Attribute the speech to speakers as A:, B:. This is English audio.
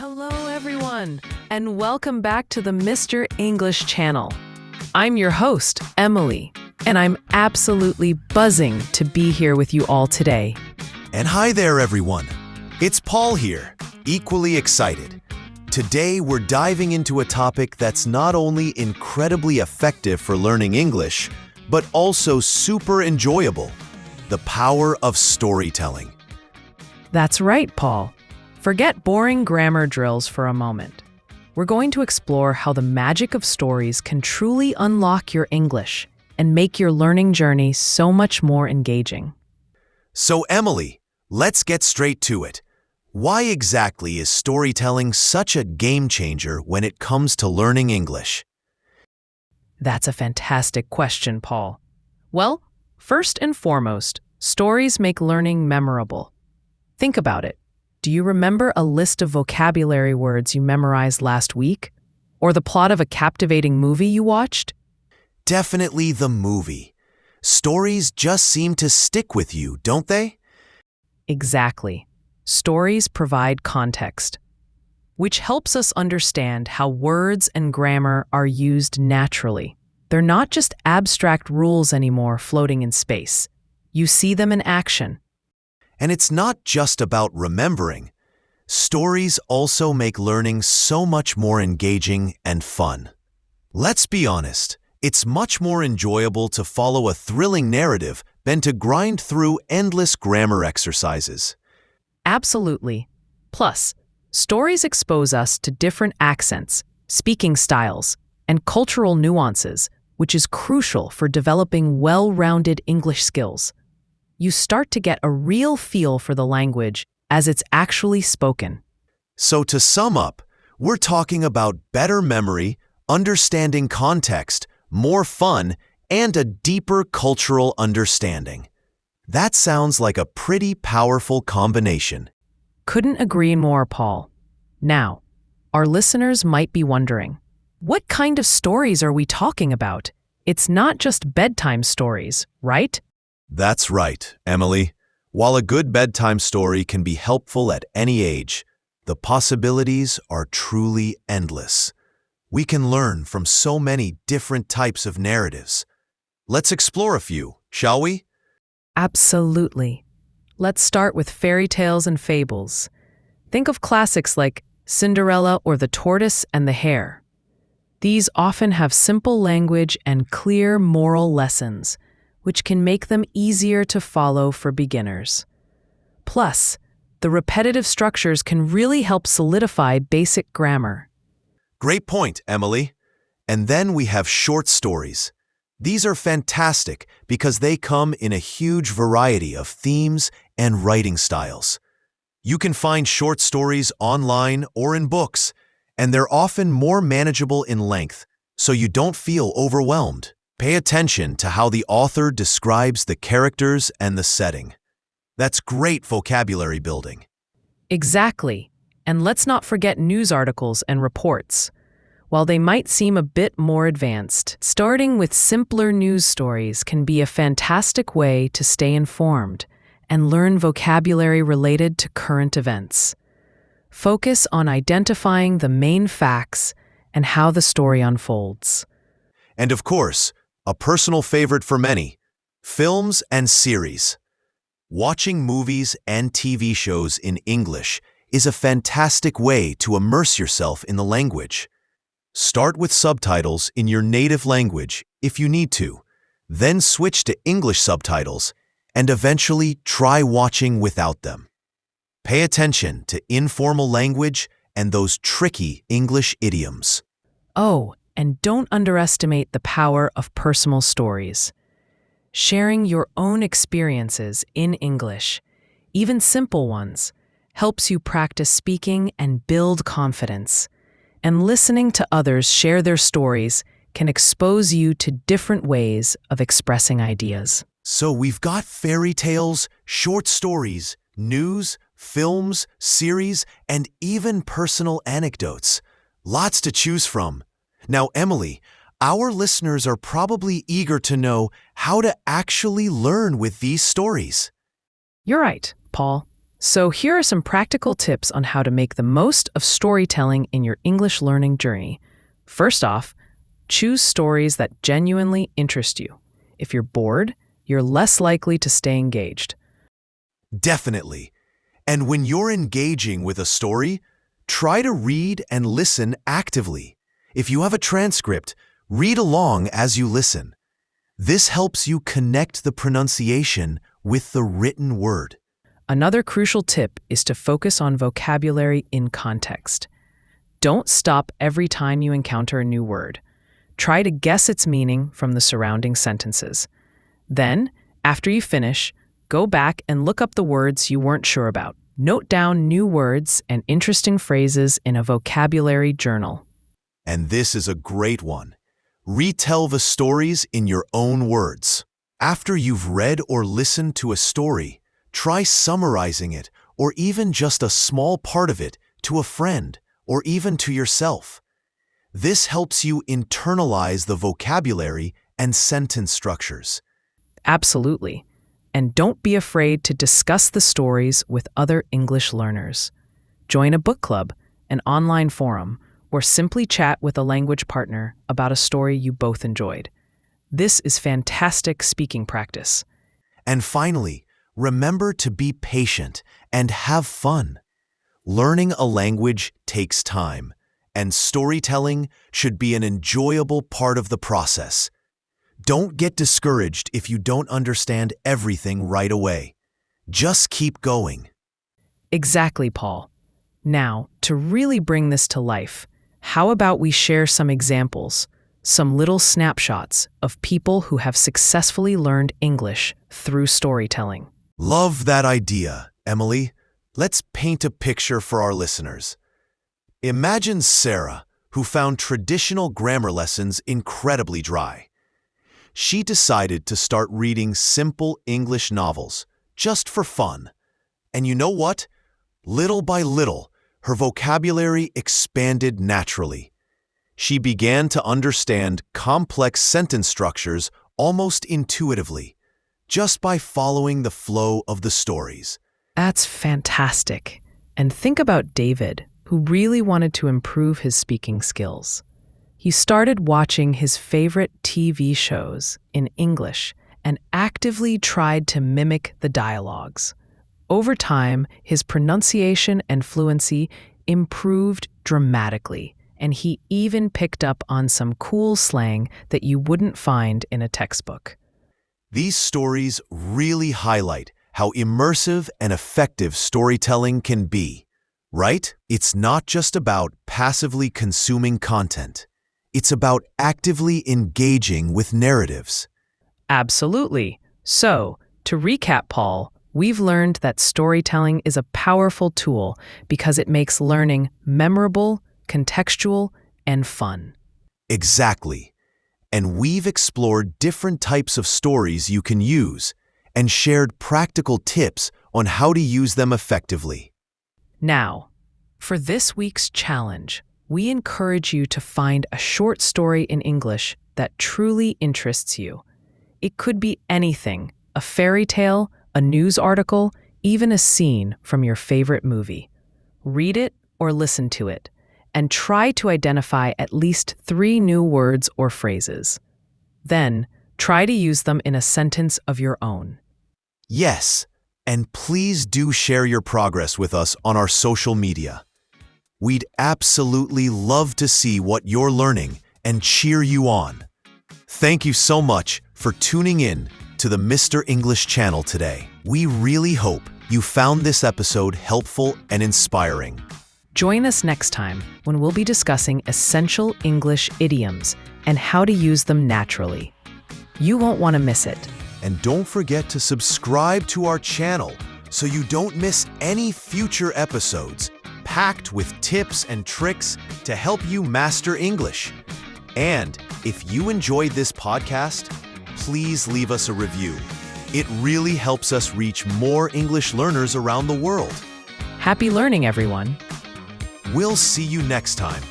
A: Hello, everyone, and welcome back to the Mr. English channel. I'm your host, Emily, and I'm absolutely buzzing to be here with you all today.
B: And hi there, everyone. It's Paul here, equally excited. Today, we're diving into a topic that's not only incredibly effective for learning English, but also super enjoyable: the power of storytelling.
A: That's right, Paul. Forget boring grammar drills for a moment. We're going to explore how the magic of stories can truly unlock your English and make your learning journey so much more engaging.
B: So, Emily, let's get straight to it. Why exactly is storytelling such a game changer when it comes to learning English?
A: That's a fantastic question, Paul. Well, first and foremost, stories make learning memorable. Think about it. Do you remember a list of vocabulary words you memorized last week? Or the plot of a captivating movie you watched?
B: Definitely the movie. Stories just seem to stick with you, don't they?
A: Exactly. Stories provide context, which helps us understand how words and grammar are used naturally. They're not just abstract rules anymore floating in space. You see them in action.
B: And it's not just about remembering. Stories also make learning so much more engaging and fun. Let's be honest, it's much more enjoyable to follow a thrilling narrative than to grind through endless grammar exercises.
A: Absolutely. Plus, stories expose us to different accents, speaking styles, and cultural nuances, which is crucial for developing well-rounded English skills. You start to get a real feel for the language as it's actually spoken.
B: So to sum up, we're talking about better memory, understanding context, more fun, and a deeper cultural understanding. That sounds like a pretty powerful combination.
A: Couldn't agree more, Paul. Now, our listeners might be wondering, what kind of stories are we talking about? It's not just bedtime stories, right?
B: That's right, Emily. While a good bedtime story can be helpful at any age, the possibilities are truly endless. We can learn from so many different types of narratives. Let's explore a few, shall we?
A: Absolutely. Let's start with fairy tales and fables. Think of classics like Cinderella or The Tortoise and the Hare. These often have simple language and clear moral lessons, which can make them easier to follow for beginners. Plus, the repetitive structures can really help solidify basic grammar.
B: Great point, Emily. And then we have short stories. These are fantastic because they come in a huge variety of themes and writing styles. You can find short stories online or in books, and they're often more manageable in length, so you don't feel overwhelmed. Pay attention to how the author describes the characters and the setting. That's great vocabulary building.
A: Exactly. And let's not forget news articles and reports. While they might seem a bit more advanced, starting with simpler news stories can be a fantastic way to stay informed and learn vocabulary related to current events. Focus on identifying the main facts and how the story unfolds.
B: And of course, a personal favorite for many, films and series. Watching movies and TV shows in English is a fantastic way to immerse yourself in the language. Start with subtitles in your native language if you need to, then switch to English subtitles, and eventually try watching without them. Pay attention to informal language and those tricky English idioms.
A: Oh, and don't underestimate the power of personal stories. Sharing your own experiences in English, even simple ones, helps you practice speaking and build confidence. And listening to others share their stories can expose you to different ways of expressing ideas.
B: So we've got fairy tales, short stories, news, films, series, and even personal anecdotes. Lots to choose from. Now, Emily, our listeners are probably eager to know how to actually learn with these stories.
A: You're right, Paul. So here are some practical tips on how to make the most of storytelling in your English learning journey. First off, choose stories that genuinely interest you. If you're bored, you're less likely to stay engaged.
B: Definitely. And when you're engaging with a story, try to read and listen actively. If you have a transcript, read along as you listen. This helps you connect the pronunciation with the written word.
A: Another crucial tip is to focus on vocabulary in context. Don't stop every time you encounter a new word. Try to guess its meaning from the surrounding sentences. Then, after you finish, go back and look up the words you weren't sure about. Note down new words and interesting phrases in a vocabulary journal.
B: And this is a great one. Retell the stories in your own words. After you've read or listened to a story, try summarizing it, or even just a small part of it, to a friend, or even to yourself. This helps you internalize the vocabulary and sentence structures.
A: Absolutely. And don't be afraid to discuss the stories with other English learners. Join a book club, an online forum, or simply chat with a language partner about a story you both enjoyed. This is fantastic speaking practice.
B: And finally, remember to be patient and have fun. Learning a language takes time, and storytelling should be an enjoyable part of the process. Don't get discouraged if you don't understand everything right away. Just keep going.
A: Exactly, Paul. Now, to really bring this to life, how about we share some examples, some little snapshots of people who have successfully learned English through storytelling?
B: Love that idea, Emily. Let's paint a picture for our listeners. Imagine Sarah, who found traditional grammar lessons incredibly dry. She decided to start reading simple English novels, just for fun. And you know what? Little by little, her vocabulary expanded naturally. She began to understand complex sentence structures almost intuitively, just by following the flow of the stories.
A: That's fantastic. And think about David, who really wanted to improve his speaking skills. He started watching his favorite TV shows in English and actively tried to mimic the dialogues. Over time, his pronunciation and fluency improved dramatically, and he even picked up on some cool slang that you wouldn't find in a textbook.
B: These stories really highlight how immersive and effective storytelling can be, right? It's not just about passively consuming content. It's about actively engaging with narratives.
A: Absolutely. So, to recap, Paul, we've learned that storytelling is a powerful tool because it makes learning memorable, contextual, and fun.
B: Exactly. And we've explored different types of stories you can use and shared practical tips on how to use them effectively.
A: Now, for this week's challenge, we encourage you to find a short story in English that truly interests you. It could be anything, a fairy tale, a news article, even a scene from your favorite movie. Read it or listen to it, and try to identify at least 3 new words or phrases. Then, try to use them in a sentence of your own.
B: Yes, and please do share your progress with us on our social media. We'd absolutely love to see what you're learning and cheer you on. Thank you so much for tuning in to the Mr. English channel today. We really hope you found this episode helpful and inspiring.
A: Join us next time when we'll be discussing essential English idioms and how to use them naturally. You won't want to miss it.
B: And don't forget to subscribe to our channel so you don't miss any future episodes packed with tips and tricks to help you master English. And if you enjoyed this podcast, please leave us a review. It really helps us reach more English learners around the world.
A: Happy learning, everyone.
B: We'll see you next time.